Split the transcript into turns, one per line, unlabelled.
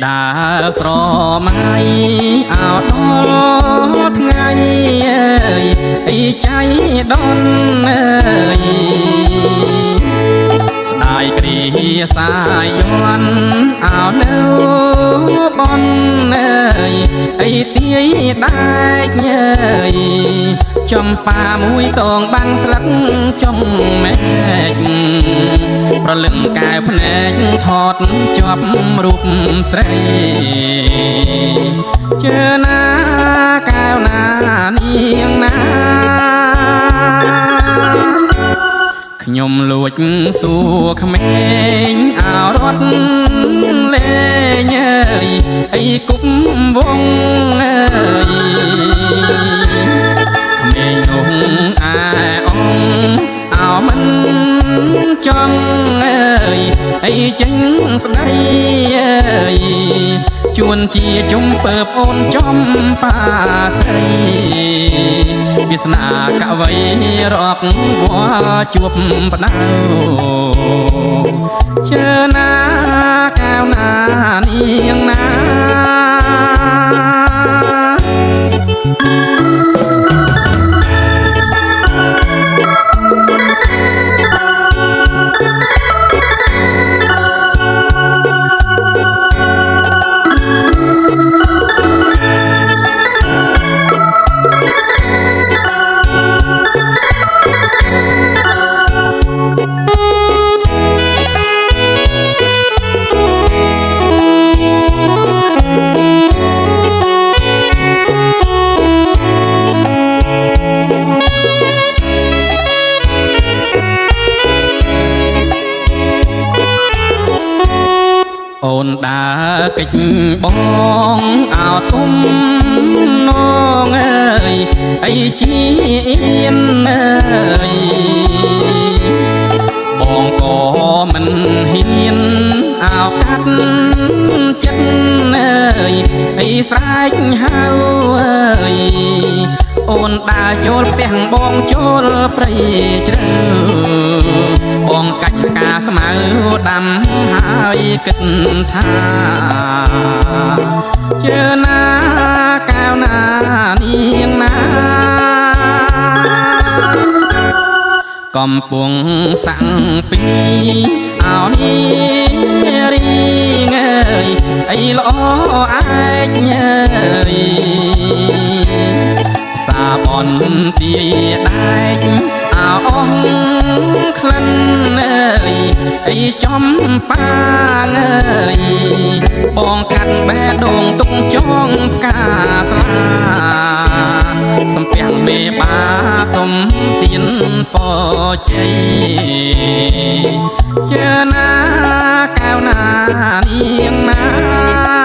ដើរស្រមៃអោដល់ថ្ងៃអីចៃដនស្ដាយគ្រាសាយយន់អោនៅបនអីទាយដែកចំប៉ាមួយតងបាំងស្លឹកចំមែកប្រលឹងកែភ្នែកថតជាប់រូបស្រីជើណាកែវណានាងណាខ្ញុំលួចសួរក្មេងអោរត់លេងអីគប់វងក្មេងនោះអាអងអោមិនចង់អីចេញស្ដីជួនជាជុំពើប្អូនចំប៉ាស្រីវាសនាកវីរកវល់ជួបផ្ដៅជើណាកែវណានាងណាអូនដើរកិច្ចបងអោទុំនងអីជាអៀនបងក៏មិនហ៊ានអោកាត់ចិត្តអីស្រែកហៅអូនដើរចូលផ្ទះបងចូលព្រៃជ្រៅបងកាច់កាស្មៅដាំហើយគិតថាជើណាកែវណានាងណាកំពុងសាំងពីអោនេះរីងអីល្អឯងសាបនទីដែកអោអងក្លិនអីចំប៉ាបងកាត់បែដងទុកចងផ្កាស្លាសំពះមេបាសុំទៀនពរជ័យជើណាកែវណានាងណា